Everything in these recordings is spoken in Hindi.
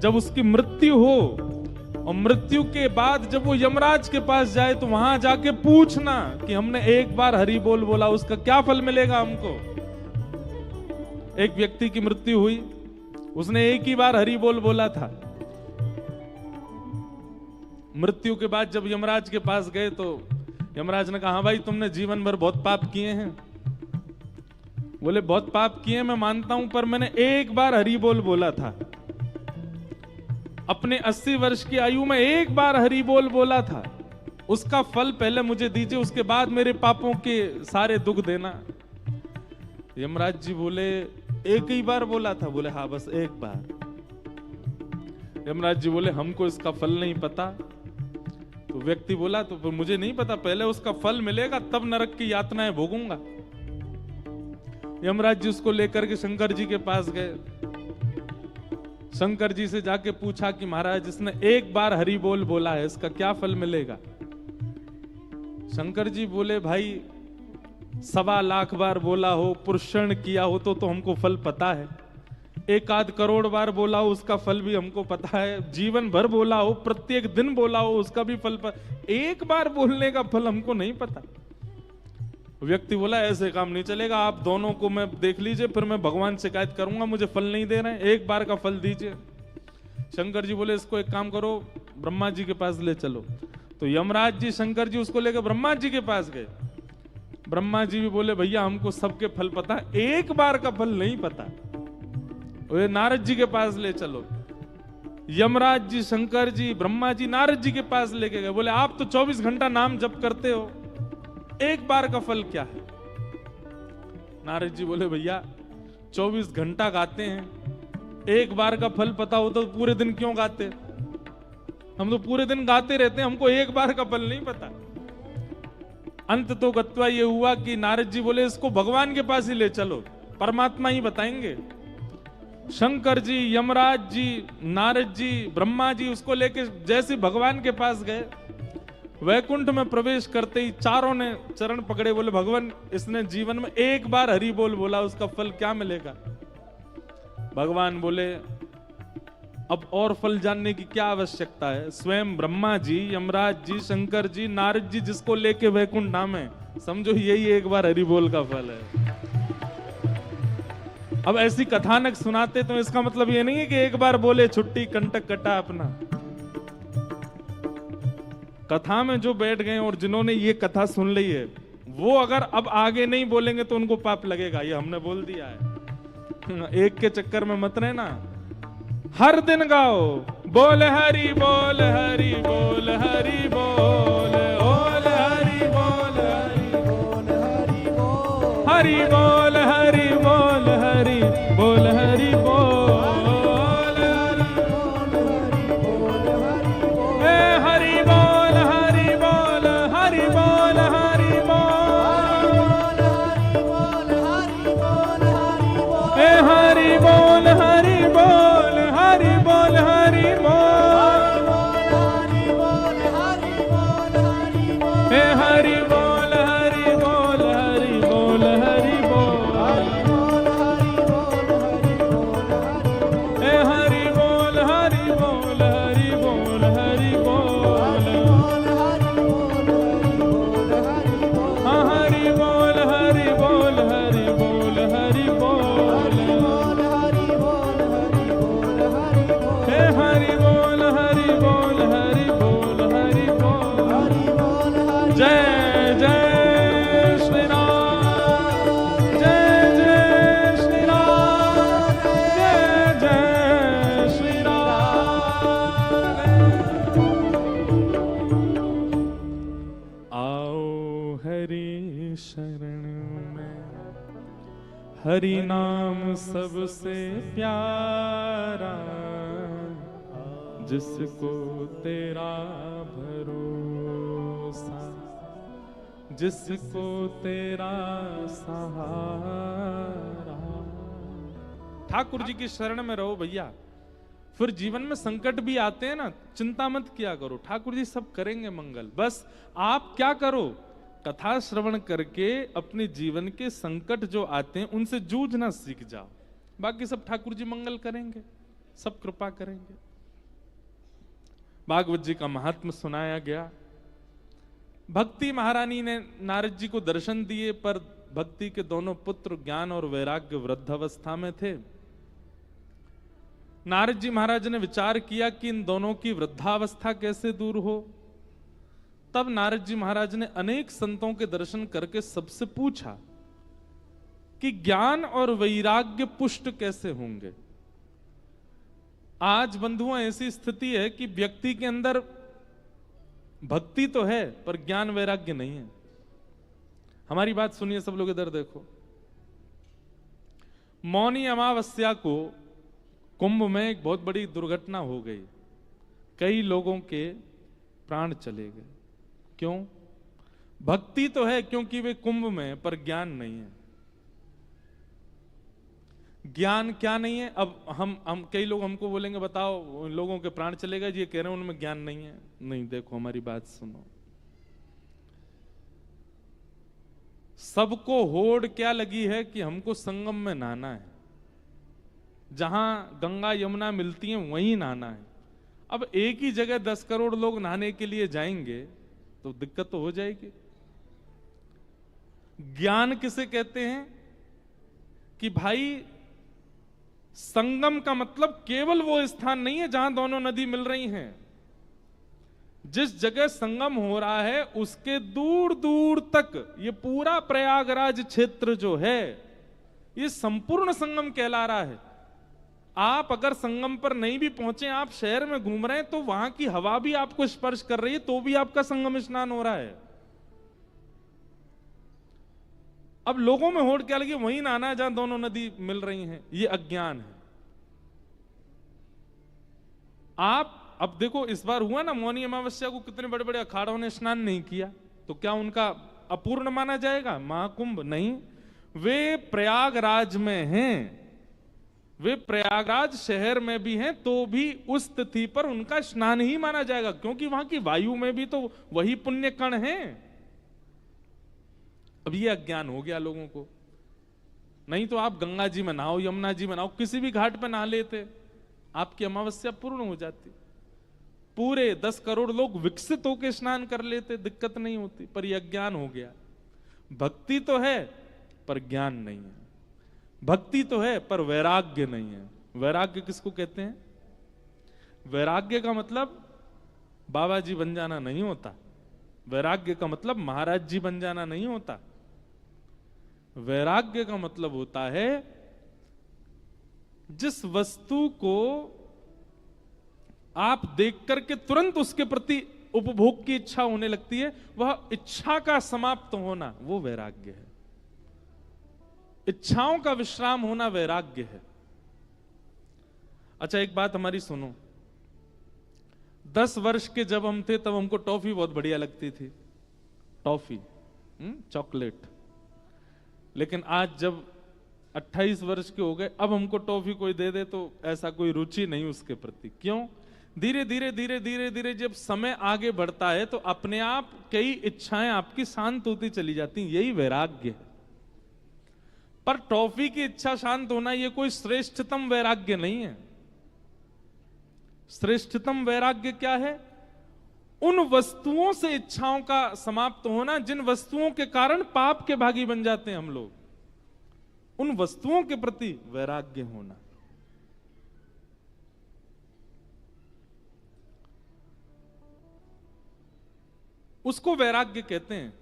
जब उसकी मृत्यु हो और मृत्यु के बाद जब वो यमराज के पास जाए तो वहां जाके पूछना कि हमने एक बार हरि बोल बोला, उसका क्या फल मिलेगा हमको। एक व्यक्ति की मृत्यु हुई, उसने एक ही बार हरि बोल बोला था। मृत्यु के बाद जब यमराज के पास गए तो यमराज ने कहा, हाँ भाई तुमने जीवन भर बहुत पाप किए हैं। बोले बहुत पाप किए मैं मानता हूं, पर मैंने एक बार हरि बोल बोला था। अपने 80 वर्ष की आयु में एक बार हरि बोल बोला था, उसका फल पहले मुझे दीजिए, उसके बाद मेरे पापों के सारे दुख देना। यमराज जी बोले एक ही बार बोला था? बोले हाँ बस एक बार। यमराज जी बोले हमको इसका फल नहीं पता। तो व्यक्ति बोला तो फिर मुझे नहीं पता, पहले उसका फल मिलेगा तब नरक की यातनाएं भोगूंगा। यमराज जी उसको लेकर के शंकर जी के पास गए। शंकर जी से जाके पूछा कि महाराज इसने एक बार हरि बोल बोला है, इसका क्या फल मिलेगा? शंकर जी बोले भाई 1.25 लाख बार बोला हो, पुरुषण किया हो तो हमको फल पता है। 1 करोड़ बार बोला हो उसका फल भी हमको पता है। जीवन भर बोला हो, प्रत्येक दिन बोला हो उसका भी फल एक बार बोलने का फल हमको नहीं पता। व्यक्ति बोला ऐसे काम नहीं चलेगा, आप दोनों को मैं देख लीजिए, फिर मैं भगवान से शिकायत करूंगा, मुझे फल नहीं दे रहे हैं, एक बार का फल दीजिए। शंकर जी बोले इसको एक काम करो, ब्रह्मा जी के पास ले चलो। तो यमराज जी शंकर जी उसको लेकर ब्रह्मा जी के पास गए। ब्रह्मा जी भी बोले भैया हमको सबके फल पता है, एक बार का फल नहीं पता। वे नारद जी के पास ले चलो। यमराज जी शंकर जी ब्रह्मा जी नारद जी के पास लेके गए। बोले आप तो 24 घंटा नाम जप करते हो, एक बार का फल क्या है? नारद जी बोले भैया 24 घंटा गाते हैं, एक बार का फल पता होता तो पूरे दिन क्यों गाते? हम तो पूरे दिन गाते रहते हैं, हमको एक बार का फल नहीं पता। अंत तो गत्वा ये हुआ कि नारद जी बोले इसको भगवान के पास ही ले चलो, परमात्मा ही बताएंगे। शंकर जी यमराज जी नारद जी ब्रह्मा जी उसको लेके जैसे भगवान के पास गए, वैकुंठ में प्रवेश करते ही चारों ने चरण पकड़े। बोले भगवान इसने जीवन में एक बार हरि बोल बोला, उसका फल क्या मिलेगा? भगवान बोले अब और फल जानने की क्या आवश्यकता है? स्वयं ब्रह्मा जी यमराज जी शंकर जी नारद जी जिसको लेके वैकुंठ नाम है, समझो यही एक बार हरि बोल का फल है। अब ऐसी कथानक सुनाते तो इसका मतलब ये नहीं है कि एक बार बोले छुट्टी कंटक कटा अपना। कथा में जो बैठ गए और जिन्होंने ये कथा सुन ली है, वो अगर अब आगे नहीं बोलेंगे तो उनको पाप लगेगा, ये हमने बोल दिया है। एक के चक्कर में मत रहना, हर दिन गाओ बोल हरि बोल हरि बोल हरि बोल बोल हरि बोल हरि बोल हरि बोल हरि बोल हरि बोल हरि बोल हरि बोल हरि नाम सबसे प्यारा, जिसको तेरा भरोसा, जिसको तेरा सहारा। ठाकुर जी की शरण में रहो भैया, फिर जीवन में संकट भी आते हैं ना, चिंता मत किया करो, ठाकुर जी सब करेंगे मंगल। बस आप क्या करो, कथा श्रवण करके अपने जीवन के संकट जो आते हैं उनसे जूझना सीख जाओ, बाकी सब ठाकुर जी मंगल करेंगे, सब कृपा करेंगे। भागवत जी का महात्म सुनाया गया। भक्ति महारानी ने नारद जी को दर्शन दिए, पर भक्ति के दोनों पुत्र ज्ञान और वैराग्य वृद्धावस्था में थे। नारद जी महाराज ने विचार किया कि इन दोनों की वृद्धावस्था कैसे दूर हो। तब नारद जी महाराज ने अनेक संतों के दर्शन करके सबसे पूछा कि ज्ञान और वैराग्य पुष्ट कैसे होंगे। आज बंधुओं ऐसी स्थिति है कि व्यक्ति के अंदर भक्ति तो है पर ज्ञान वैराग्य नहीं है। हमारी बात सुनिए सब लोग, इधर देखो। मौनी अमावस्या को कुंभ में एक बहुत बड़ी दुर्घटना हो गई, कई लोगों के प्राण चले गए। क्यों? भक्ति तो है क्योंकि वे कुंभ में, पर ज्ञान नहीं है। ज्ञान क्या नहीं है? अब हम कई लोग हमको बोलेंगे बताओ लोगों के प्राण चले गए, ये कह रहे हैं उनमें ज्ञान नहीं है। नहीं, देखो हमारी बात सुनो। सबको होड़ क्या लगी है कि हमको संगम में नहाना है, जहां गंगा यमुना मिलती हैं वहीं नहाना है। अब एक ही जगह 10 करोड़ लोग नहाने के लिए जाएंगे तो दिक्कत तो हो जाएगी। ज्ञान किसे कहते हैं? कि भाई संगम का मतलब केवल वो स्थान नहीं है जहां दोनों नदी मिल रही हैं। जिस जगह संगम हो रहा है उसके दूर दूर तक ये पूरा प्रयागराज क्षेत्र जो है ये संपूर्ण संगम कहला रहा है। आप अगर संगम पर नहीं भी पहुंचे, आप शहर में घूम रहे हैं तो वहां की हवा भी आपको स्पर्श कर रही है, तो भी आपका संगम स्नान हो रहा है। अब लोगों में होड़ क्या लगी, वहीं नहाना है जहां दोनों नदी मिल रही हैं। ये अज्ञान है। आप अब देखो, इस बार हुआ ना मौनी अमावस्या को कितने बड़े बड़े अखाड़ों ने स्नान नहीं किया, तो क्या उनका अपूर्ण माना जाएगा? महाकुंभ नहीं, वे प्रयागराज में हैं, वे प्रयागराज शहर में भी हैं, तो भी उस तिथि पर उनका स्नान ही माना जाएगा, क्योंकि वहां की वायु में भी तो वही पुण्य कण हैं। अब ये अज्ञान हो गया लोगों को। नहीं तो आप गंगा जी में नहाओ, यमुना जी में नहाओ, किसी भी घाट पे नहा लेते, आपकी अमावस्या पूर्ण हो जाती। पूरे 10 करोड़ लोग विकसित होकर स्नान कर लेते, दिक्कत नहीं होती। पर यह अज्ञान हो गया। भक्ति तो है पर ज्ञान नहीं है। भक्ति तो है पर वैराग्य नहीं है। वैराग्य किसको कहते हैं? वैराग्य का मतलब बाबा जी बन जाना नहीं होता। वैराग्य का मतलब महाराज जी बन जाना नहीं होता। वैराग्य का मतलब होता है जिस वस्तु को आप देख करके तुरंत उसके प्रति उपभोग की इच्छा होने लगती है, वह इच्छा का समाप्त होना, वो वैराग्य है। इच्छाओं का विश्राम होना वैराग्य है। अच्छा एक बात हमारी सुनो। 10 वर्ष के जब हम थे तब हमको टॉफी बहुत बढ़िया लगती थी, टॉफी, चॉकलेट। लेकिन आज जब 28 वर्ष के हो गए, अब हमको टॉफी कोई दे दे तो ऐसा कोई रुचि नहीं उसके प्रति। क्यों? धीरे धीरे धीरे धीरे धीरे जब समय आगे बढ़ता है तो अपने आप कई इच्छाएं आपकी शांत होती चली जाती। यही वैराग्य है। पर टॉफी की इच्छा शांत होना यह कोई श्रेष्ठतम वैराग्य नहीं है। श्रेष्ठतम वैराग्य क्या है? उन वस्तुओं से इच्छाओं का समाप्त होना जिन वस्तुओं के कारण पाप के भागी बन जाते हैं हम लोग। उन वस्तुओं के प्रति वैराग्य होना। उसको वैराग्य कहते हैं।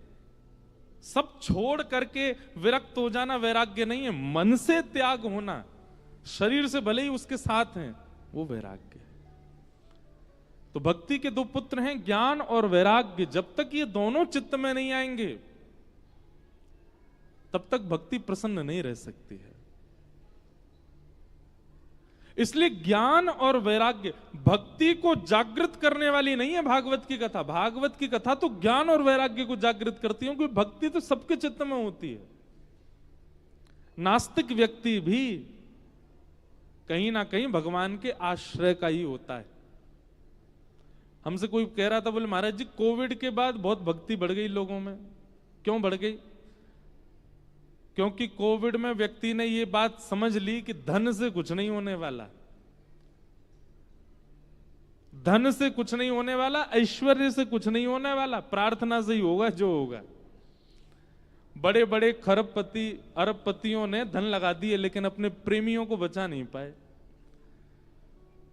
सब छोड़ करके विरक्त हो जाना वैराग्य नहीं है। मन से त्याग होना, शरीर से भले ही उसके साथ हैं, वो वैराग्य है। तो भक्ति के 2 पुत्र हैं, ज्ञान और वैराग्य। जब तक ये दोनों चित्त में नहीं आएंगे तब तक भक्ति प्रसन्न नहीं रह सकती है। इसलिए ज्ञान और वैराग्य भक्ति को जागृत करने वाली नहीं है। भागवत की कथा, भागवत की कथा तो ज्ञान और वैराग्य को जागृत करती है, क्योंकि भक्ति तो सबके चित्त में होती है। नास्तिक व्यक्ति भी कहीं ना कहीं भगवान के आश्रय का ही होता है। हमसे कोई कह रहा था, बोले महाराज जी कोविड के बाद बहुत भक्ति बढ़ गई लोगों में। क्यों बढ़ गई? क्योंकि कोविड में व्यक्ति ने यह बात समझ ली कि धन से कुछ नहीं होने वाला। धन से कुछ नहीं होने वाला, ऐश्वर्य से कुछ नहीं होने वाला, प्रार्थना से ही होगा जो होगा। बड़े बड़े खरबपति अरबपतियों ने धन लगा दिए लेकिन अपने प्रेमियों को बचा नहीं पाए।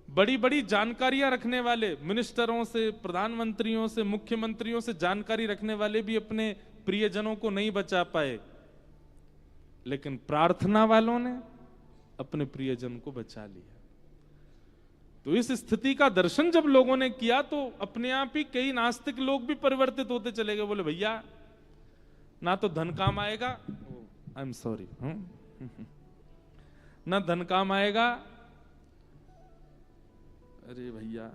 बड़ी बड़ी जानकारियां रखने वाले मिनिस्टरों से, प्रधानमंत्रियों से, मुख्यमंत्रियों से जानकारी रखने वाले भी अपने प्रियजनों को नहीं बचा पाए, लेकिन प्रार्थना वालों ने अपने प्रियजन को बचा लिया। तो इस स्थिति का दर्शन जब लोगों ने किया तो अपने आप ही कई नास्तिक लोग भी परिवर्तित होते चले गए। बोले भैया ना तो धन काम आएगा, आई एम सॉरी, ना धन काम आएगा, अरे भैया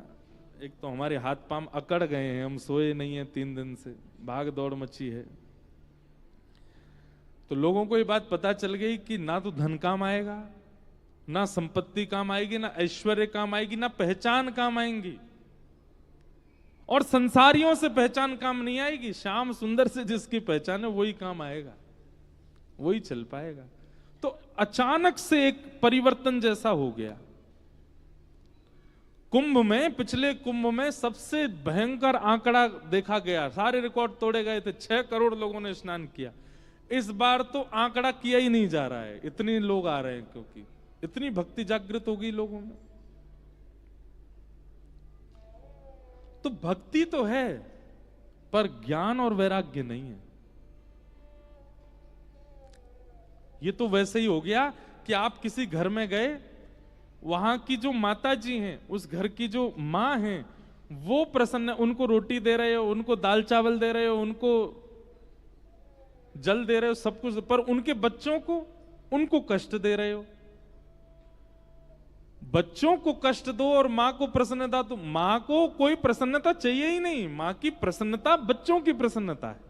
एक तो हमारे हाथ पांव अकड़ गए हैं, हम सोए नहीं हैं 3 दिन से, भाग दौड़ मची है। तो लोगों को ये बात पता चल गई कि ना तो धन काम आएगा, ना संपत्ति काम आएगी, ना ऐश्वर्य काम आएगी, ना पहचान काम आएंगी, और संसारियों से पहचान काम नहीं आएगी। श्याम सुंदर से जिसकी पहचान है वही काम आएगा, वही चल पाएगा। तो अचानक से एक परिवर्तन जैसा हो गया। कुंभ में, पिछले कुंभ में सबसे भयंकर आंकड़ा देखा गया, सारे रिकॉर्ड तोड़े गए थे, 6 करोड़ लोगों ने स्नान किया। इस बार तो आंकड़ा किया ही नहीं जा रहा है, इतने लोग आ रहे हैं, क्योंकि इतनी भक्ति जागृत हो गई लोगों में। तो भक्ति तो है पर ज्ञान और वैराग्य नहीं है। ये तो वैसे ही हो गया कि आप किसी घर में गए, वहां की जो माता जी हैं, उस घर की जो मां हैं, वो प्रसन्न, उनको रोटी दे रहे हो, उनको दाल चावल दे रहे हो, उनको जल दे रहे हो, सब कुछ, पर उनके बच्चों को उनको कष्ट दे रहे हो। बच्चों को कष्ट दो और मां को प्रसन्नता, तो मां को कोई प्रसन्नता चाहिए ही नहीं, मां की प्रसन्नता बच्चों की प्रसन्नता है।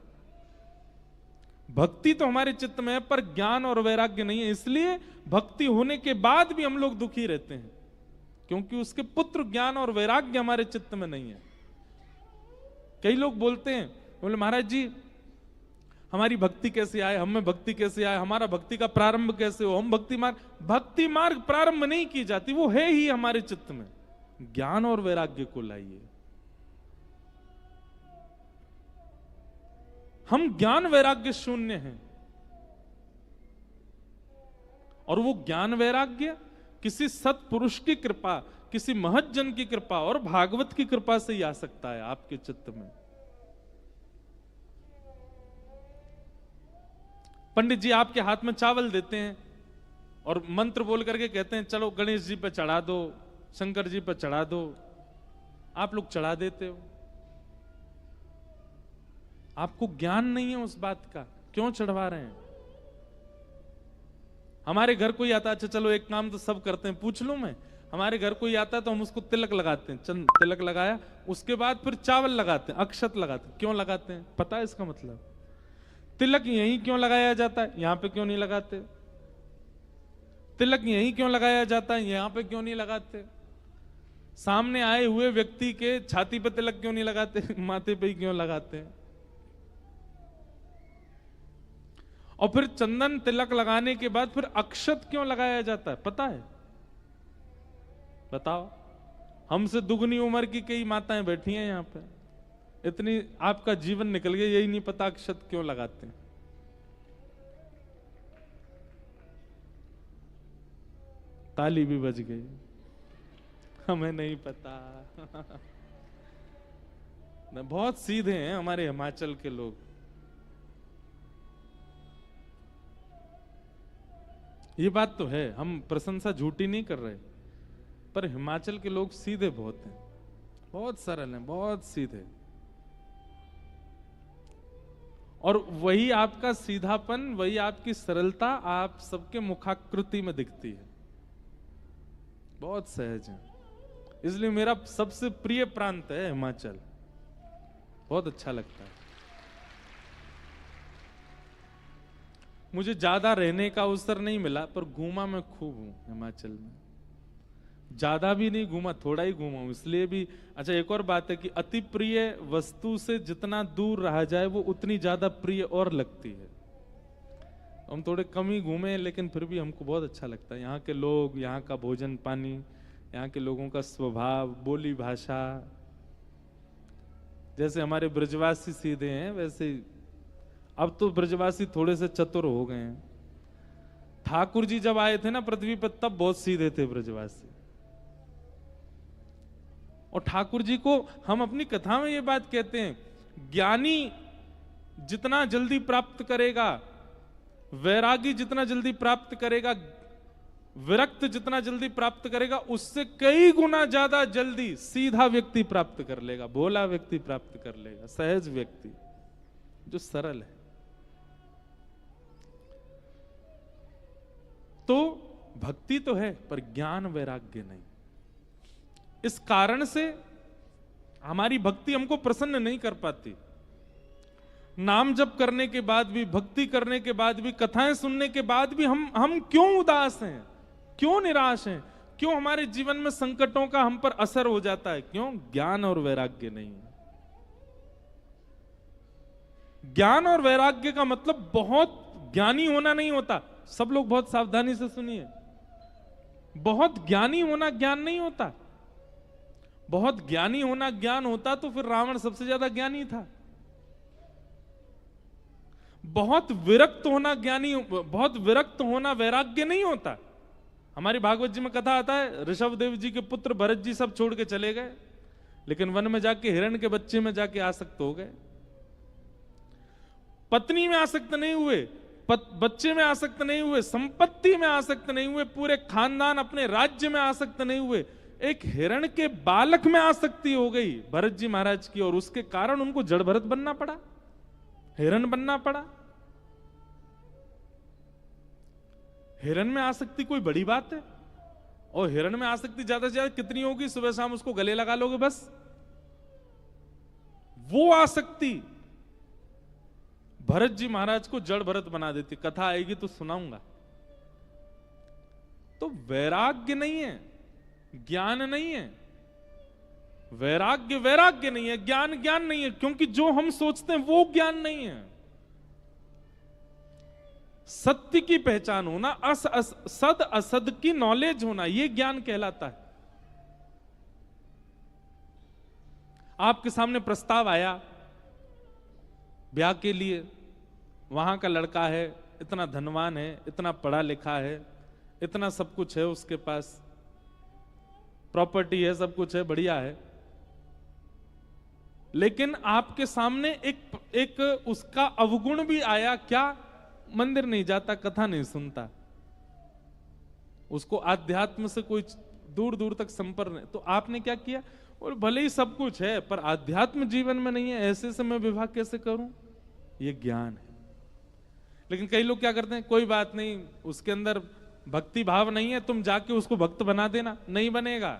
भक्ति तो हमारे चित्त में है पर ज्ञान और वैराग्य नहीं है, इसलिए भक्ति होने के बाद भी हम लोग दुखी रहते हैं, क्योंकि उसके पुत्र ज्ञान और वैराग्य हमारे चित्त में नहीं है। कई लोग बोलते हैं, बोले महाराज जी हमारी भक्ति कैसे आए, हमें भक्ति कैसे आए, हमारा भक्ति का प्रारंभ कैसे हो, हम भक्ति मार्ग प्रारंभ नहीं की जाती, वो है ही हमारे चित्त में। ज्ञान और वैराग्य को लाइए। हम ज्ञान वैराग्य शून्य हैं, और वो ज्ञान वैराग्य किसी सत्पुरुष की कृपा, किसी महज्जन की कृपा और भागवत की कृपा से ही आ सकता है आपके चित्त में। पंडित जी आपके हाथ में चावल देते हैं और मंत्र बोल करके कहते हैं चलो गणेश जी पे चढ़ा दो, शंकर जी पे चढ़ा दो, आप लोग चढ़ा देते हो। आपको ज्ञान नहीं है उस बात का, क्यों चढ़वा रहे हैं। हमारे घर कोई आता, अच्छा चलो एक काम तो सब करते हैं, पूछ लूं मैं, हमारे घर कोई आता है तो हम उसको तिलक लगाते हैं, चंद तिलक लगाया, उसके बाद फिर चावल लगाते हैं, अक्षत लगाते हैं। क्यों लगाते हैं, पता है इसका मतलब? तिलक यहीं क्यों लगाया जाता है, यहां पे क्यों नहीं लगाते? तिलक यहीं क्यों लगाया जाता है, यहां पे क्यों नहीं लगाते? सामने आए हुए व्यक्ति के छाती पे तिलक क्यों नहीं लगाते, माथे पे ही क्यों लगाते हैं? और फिर चंदन तिलक लगाने के बाद फिर अक्षत क्यों लगाया जाता है, पता है? बताओ। हमसे दुगनी उम्र की कई माताएं बैठी हैं यहां पे, इतनी आपका जीवन निकल गया, यही नहीं पता अक्षत क्यों लगाते हैं। ताली भी बज गई, हमें नहीं पता। बहुत सीधे हैं हमारे हिमाचल के लोग। ये बात तो है, हम प्रशंसा झूठी नहीं कर रहे, पर हिमाचल के लोग सीधे बहुत हैं, बहुत सरल हैं, बहुत सीधे। और वही आपका सीधापन, वही आपकी सरलता आप सबके मुखाकृति में दिखती है, बहुत सहज है। इसलिए मेरा सबसे प्रिय प्रांत है हिमाचल, बहुत अच्छा लगता है। मुझे ज्यादा रहने का अवसर नहीं मिला, पर घूमा मैं खूब हूं हिमाचल में। ज्यादा भी नहीं घूमा, थोड़ा ही घूमा हूं, इसलिए भी। अच्छा एक और बात है कि अति प्रिय वस्तु से जितना दूर रहा जाए वो उतनी ज्यादा प्रिय और लगती है। हम थोड़े कम ही घूमे लेकिन फिर भी हमको बहुत अच्छा लगता है। यहाँ के लोग, यहाँ का भोजन पानी, यहाँ के लोगों का स्वभाव, बोली भाषा, जैसे हमारे ब्रजवासी सीधे हैं वैसे अब तो ब्रजवासी थोड़े से चतुर हो गए हैं। ठाकुर जी जब आए थे ना पृथ्वी पर तब बहुत सीधे थे ब्रजवासी। और ठाकुर जी को हम अपनी कथा में ये बात कहते हैं, ज्ञानी जितना जल्दी प्राप्त करेगा, वैरागी जितना जल्दी प्राप्त करेगा, विरक्त जितना जल्दी प्राप्त करेगा, उससे कई गुना ज्यादा जल्दी सीधा व्यक्ति प्राप्त कर लेगा, भोला व्यक्ति प्राप्त कर लेगा, सहज व्यक्ति जो सरल है। तो भक्ति तो है पर ज्ञान वैराग्य नहीं। इस कारण से हमारी भक्ति हमको प्रसन्न नहीं कर पाती। नाम जप करने के बाद भी, भक्ति करने के बाद भी, कथाएं सुनने के बाद भी हम क्यों उदास हैं, क्यों निराश हैं, क्यों हमारे जीवन में संकटों का हम पर असर हो जाता है? क्यों? ज्ञान और वैराग्य नहीं है। ज्ञान और वैराग्य का मतलब बहुत ज्ञानी होना नहीं होता। सब लोग बहुत सावधानी से सुनिए, बहुत ज्ञानी होना ज्ञान नहीं होता। बहुत ज्ञानी होना ज्ञान होता तो फिर रावण सबसे ज्यादा ज्ञानी था। बहुत विरक्त होना ज्ञानी, बहुत विरक्त होना वैराग्य नहीं होता। हमारी भागवत जी में कथा आता है, ऋषभ देव जी के पुत्र भरत जी सब छोड़ के चले गए, लेकिन वन में जाके हिरण के बच्चे में जाके आसक्त हो गए। पत्नी में आसक्त नहीं हुए, बच्चे में आसक्त नहीं हुए, संपत्ति में आसक्त नहीं हुए, पूरे खानदान अपने राज्य में आसक्त नहीं हुए, एक हिरण के बालक में आसक्ति हो गई भरत जी महाराज की, और उसके कारण उनको जड़ भरत बनना पड़ा, हिरण बनना पड़ा। हिरण में आसक्ति कोई बड़ी बात है? और हिरण में आसक्ति ज्यादा से ज्यादा कितनी होगी? सुबह शाम उसको गले लगा लोगे बस। वो आसक्ति भरत जी महाराज को जड़ भरत बना देती। कथा आएगी तो सुनाऊंगा। तो वैराग्य नहीं है, ज्ञान नहीं है। वैराग्य वैराग्य नहीं है, ज्ञान ज्ञान नहीं है, क्योंकि जो हम सोचते हैं वो ज्ञान नहीं है। सत्य की पहचान होना, सद असद की नॉलेज होना, यह ज्ञान कहलाता है। आपके सामने प्रस्ताव आया ब्याह के लिए, वहां का लड़का है, इतना धनवान है, इतना पढ़ा लिखा है, इतना सब कुछ है उसके पास, प्रॉपर्टी है, सब कुछ है, बढ़िया है, लेकिन आपके सामने एक उसका अवगुण भी आया। क्या? मंदिर नहीं जाता, कथा नहीं सुनता, उसको आध्यात्म से कोई दूर दूर तक संपर्क नहीं। तो आपने क्या किया? और भले ही सब कुछ है पर आध्यात्म जीवन में नहीं है, ऐसे से मैं विवाह कैसे करूं? ये ज्ञान है। लेकिन कई लोग क्या करते हैं, कोई बात नहीं, उसके अंदर भक्ति भाव नहीं है, तुम जाके उसको भक्त बना देना। नहीं बनेगा,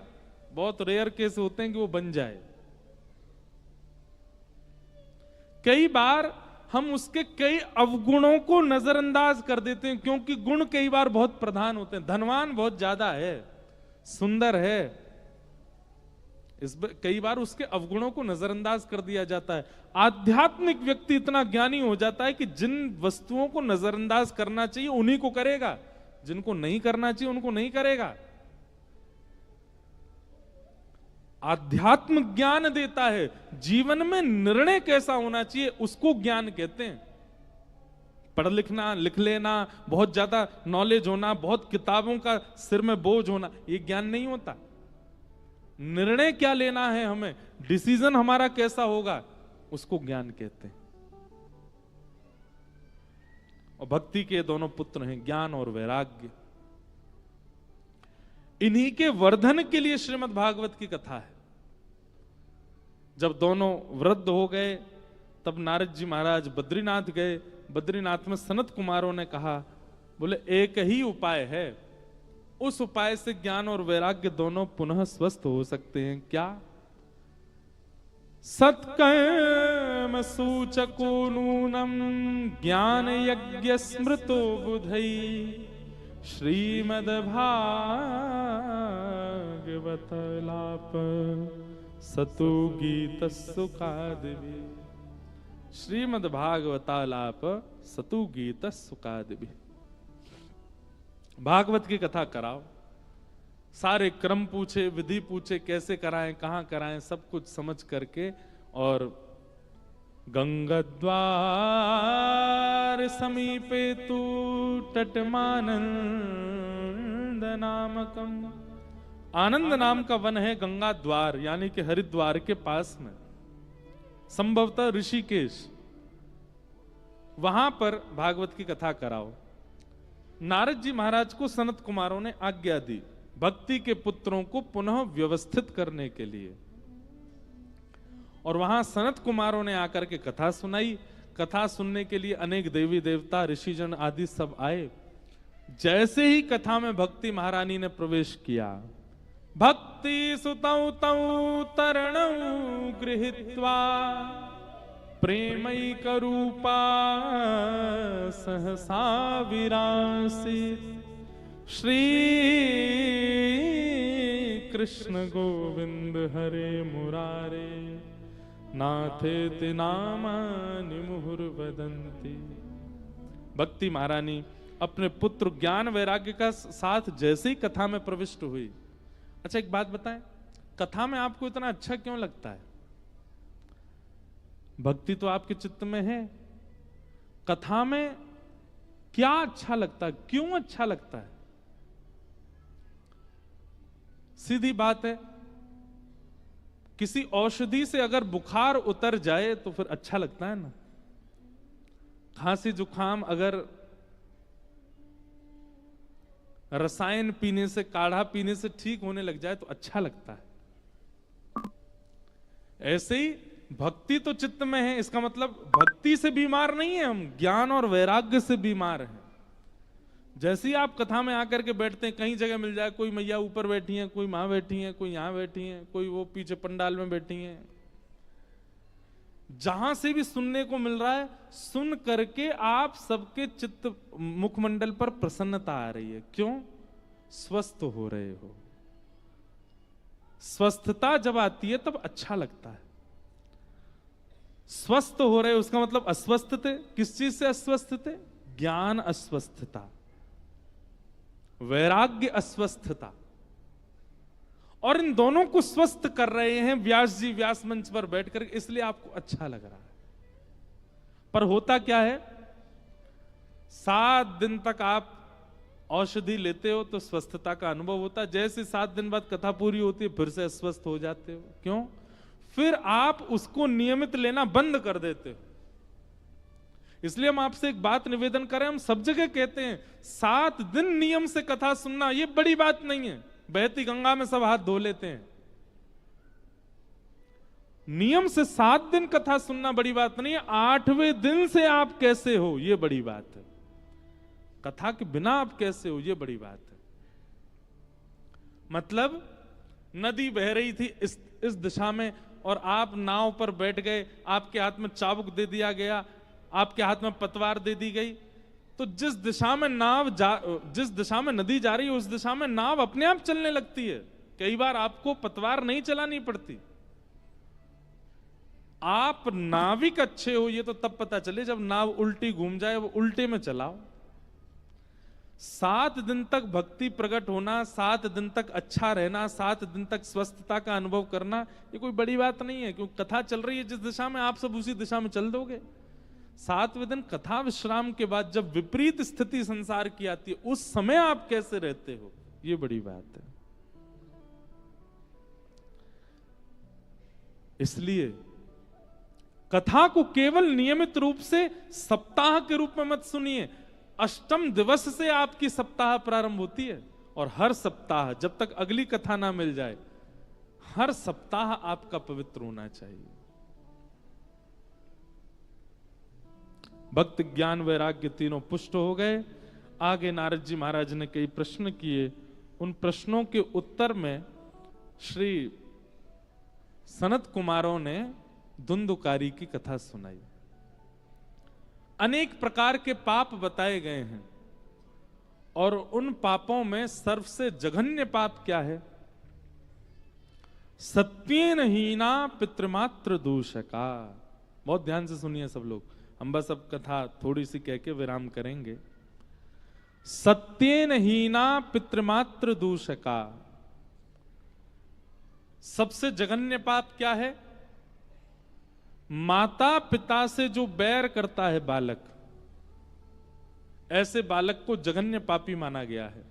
बहुत रेयर केस होते हैं कि वो बन जाए। कई बार हम उसके कई अवगुणों को नजरअंदाज कर देते हैं, क्योंकि गुण कई बार बहुत प्रधान होते हैं। धनवान बहुत ज्यादा है, सुंदर है, कई बार उसके अवगुणों को नजरअंदाज कर दिया जाता है। आध्यात्मिक व्यक्ति इतना ज्ञानी हो जाता है कि जिन वस्तुओं को नजरअंदाज करना चाहिए उन्हीं को करेगा, जिनको नहीं करना चाहिए उनको नहीं करेगा। आध्यात्म ज्ञान देता है, जीवन में निर्णय कैसा होना चाहिए उसको ज्ञान कहते हैं। पढ़ लिखना, लिख लेना, बहुत ज्यादा नॉलेज होना, बहुत किताबों का सिर में बोझ होना, ये ज्ञान नहीं होता। निर्णय क्या लेना है हमें, डिसीजन हमारा कैसा होगा, उसको ज्ञान कहते हैं। और भक्ति के दोनों पुत्र हैं, ज्ञान और वैराग्य। इन्हीं के वर्धन के लिए श्रीमद् भागवत की कथा है। जब दोनों वृद्ध हो गए तब नारद जी महाराज बद्रीनाथ गए। बद्रीनाथ में सनत कुमारों ने कहा, बोले एक ही उपाय है, उस उपाय से ज्ञान और वैराग्य दोनों पुनः स्वस्थ हो सकते हैं। क्या? सत्कर्म सूचको नूनम ज्ञान यज्ञ स्मृतो बुधई श्रीमद् भागवतलाप सतु गीत सुखादिभि। श्रीमद् भागवतालाप सतु गीत सुखादिभि। भागवत की कथा कराओ, सारे क्रम पूछे, विधि पूछे, कैसे कराएं, कहां कराएं, सब कुछ समझ करके और गंगद्वार समीपे तु तटमानंद नामकम। आनंद नाम का वन है गंगा द्वार, यानी कि हरिद्वार के पास में, संभवतः ऋषिकेश। वहां पर भागवत की कथा कराओ। नारद जी महाराज को सनत कुमारों ने आज्ञा दी भक्ति के पुत्रों को पुनः व्यवस्थित करने के लिए, और वहां सनत कुमारों ने आकर के कथा सुनाई। कथा सुनने के लिए अनेक देवी देवता, ऋषिजन आदि सब आए। जैसे ही कथा में भक्ति महारानी ने प्रवेश किया, भक्ति सुतौ तौ तरणौ गृहीत्वा प्रेमैक रूपा सहसा विरासीत्। श्री कृष्ण गोविंद हरे मुरारे नाथेति नामानि मुहुर्वदन्ति। भक्ति महारानी अपने पुत्र ज्ञान वैराग्य का साथ जैसे ही कथा में प्रविष्ट हुई। अच्छा एक बात बताएं, कथा में आपको इतना अच्छा क्यों लगता है? भक्ति तो आपके चित्त में है, कथा में क्या अच्छा लगता है, क्यों अच्छा लगता है? सीधी बात है, किसी औषधि से अगर बुखार उतर जाए तो फिर अच्छा लगता है ना। खांसी जुकाम अगर रसायन पीने से, काढ़ा पीने से ठीक होने लग जाए तो अच्छा लगता है। ऐसे ही भक्ति तो चित्त में है, इसका मतलब भक्ति से बीमार नहीं है हम, ज्ञान और वैराग्य से बीमार हैं। जैसे ही आप कथा में आकर के बैठते हैं, कहीं जगह मिल जाए, कोई मैया ऊपर बैठी हैं, कोई मां बैठी हैं, कोई यहां बैठी हैं, कोई वो पीछे पंडाल में बैठी हैं, जहां से भी सुनने को मिल रहा है, सुन करके आप सबके चित्त मुखमंडल पर प्रसन्नता आ रही है। क्यों? स्वस्थ हो रहे हो। स्वस्थता जब आती है तब अच्छा लगता है। स्वस्थ हो रहे, उसका मतलब अस्वस्थ थे। किस चीज से अस्वस्थ थे? ज्ञान अस्वस्थता, वैराग्य अस्वस्थता, और इन दोनों को स्वस्थ कर रहे हैं व्यास जी व्यास मंच पर बैठकर, इसलिए आपको अच्छा लग रहा है। पर होता क्या है, 7 दिन तक आप औषधि लेते हो तो स्वस्थता का अनुभव होता है। जैसे 7 दिन बाद कथा पूरी होती है फिर से अस्वस्थ हो जाते हो। क्यों? फिर आप उसको नियमित लेना बंद कर देते हो। इसलिए हम आपसे एक बात निवेदन करें, हम सब जगह कहते हैं 7 दिन नियम से कथा सुनना ये बड़ी बात नहीं है। बहती गंगा में सब हाथ धो लेते हैं। नियम से 7 दिन कथा सुनना बड़ी बात नहीं है, 8वें दिन से आप कैसे हो ये बड़ी बात है। कथा के बिना आप कैसे हो ये बड़ी बात है। मतलब नदी बह रही थी इस दिशा में और आप नाव पर बैठ गए, आपके हाथ में चाबुक दे दिया गया, आपके हाथ में पतवार दे दी गई, तो जिस दिशा में नदी जा रही है उस दिशा में नाव अपने आप चलने लगती है। कई बार आपको पतवार नहीं चलानी पड़ती। आप नाविक अच्छे हो ये तो तब पता चले जब नाव उल्टी घूम जाए, वो उल्टे में चलाओ। 7 दिन तक भक्ति प्रकट होना, 7 दिन तक अच्छा रहना, 7 दिन तक स्वस्थता का अनुभव करना, ये कोई बड़ी बात नहीं है। क्योंकि कथा चल रही है जिस दिशा में, आप सब उसी दिशा में चल दोगे। 7वें दिन कथा विश्राम के बाद जब विपरीत स्थिति संसार की आती है, उस समय आप कैसे रहते हो ये बड़ी बात है। इसलिए कथा को केवल नियमित रूप से सप्ताह के रूप में मत सुनिए। अष्टम दिवस से आपकी सप्ताह प्रारंभ होती है और हर सप्ताह जब तक अगली कथा ना मिल जाए, हर सप्ताह आपका पवित्र होना चाहिए। भक्ति ज्ञान वैराग्य तीनों पुष्ट हो गए। आगे नारद जी महाराज ने कई प्रश्न किए। उन प्रश्नों के उत्तर में श्री सनत कुमारों ने धुंधुकारी की कथा सुनाई। अनेक प्रकार के पाप बताए गए हैं और उन पापों में सबसे जघन्य पाप क्या है? सत्येन हीना पितृमात्र दूषका। बहुत ध्यान से सुनिए सब लोग, हम बस अब कथा थोड़ी सी कह के विराम करेंगे। सत्येन हीना पितृमात्र दूषका। सबसे जघन्य पाप क्या है? माता पिता से जो बैर करता है बालक, ऐसे बालक को जघन्य पापी माना गया है।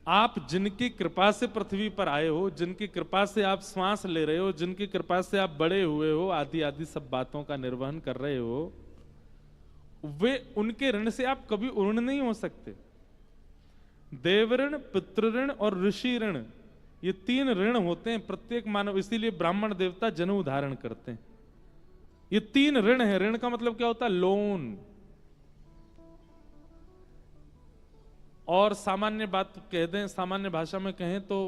आप जिनकी कृपा से पृथ्वी पर आए हो, जिनकी कृपा से आप श्वास ले रहे हो, जिनकी कृपा से आप बड़े हुए हो, आदि आदि सब बातों का निर्वहन कर रहे हो, वे उनके ऋण से आप कभी ऋण नहीं हो सकते। देव ऋण, पितृ ऋण और ऋषि ऋण, ये 3 ऋण होते हैं प्रत्येक मानव। इसीलिए ब्राह्मण देवता जनेऊ धारण करते हैं। ये 3 ऋण है। ऋण का मतलब क्या होता है? लोन। और सामान्य बात कह दें, सामान्य भाषा में कहें तो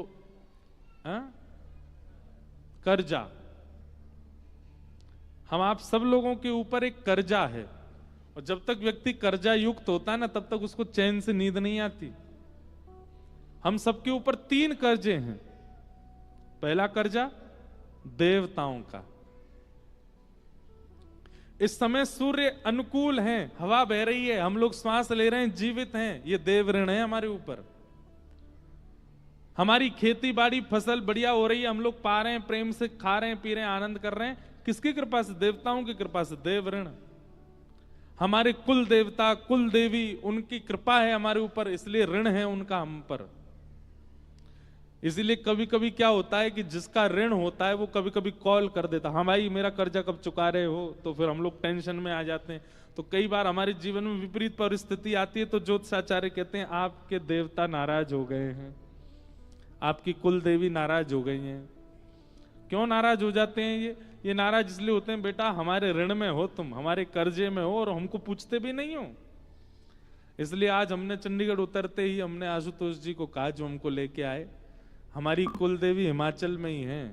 कर्जा। हम आप सब लोगों के ऊपर एक कर्जा है, और जब तक व्यक्ति कर्जा युक्त होता है ना, तब तक उसको चैन से नींद नहीं आती। हम सबके ऊपर 3 कर्जे हैं। पहला कर्जा देवताओं का। इस समय सूर्य अनुकूल हैं, हवा बह रही है, हम लोग श्वास ले रहे हैं, जीवित हैं, ये देव ऋण है हमारे ऊपर। हमारी खेती बाड़ी फसल बढ़िया हो रही है, हम लोग पा रहे हैं, प्रेम से खा रहे हैं, पी रहे हैं, आनंद कर रहे हैं। किसकी कृपा से? देवताओं की कृपा से। देव ऋण। हमारे कुल देवता, कुल देवी, उनकी कृपा है हमारे ऊपर, इसलिए ऋण है उनका हम पर। इसीलिए कभी कभी क्या होता है कि जिसका ऋण होता है वो कभी कभी कॉल कर देता, हाँ भाई मेरा कर्जा कब चुका रहे हो, तो फिर हम लोग टेंशन में आ जाते हैं। तो कई बार हमारे जीवन में विपरीत परिस्थिति आती है, तो ज्योतिषाचार्य कहते हैं आपके देवता नाराज हो गए हैं, आपकी कुल देवी नाराज हो गई हैं। क्यों नाराज हो जाते हैं? ये नाराज इसलिए होते हैं, बेटा हमारे ऋण में हो तुम, हमारे कर्जे में हो, और हमको पूछते भी नहीं हो। इसलिए आज हमने चंडीगढ़ उतरते ही हमने आशुतोष जी को कहा, जो हमको लेके आए, हमारी कुल देवी हिमाचल में ही है,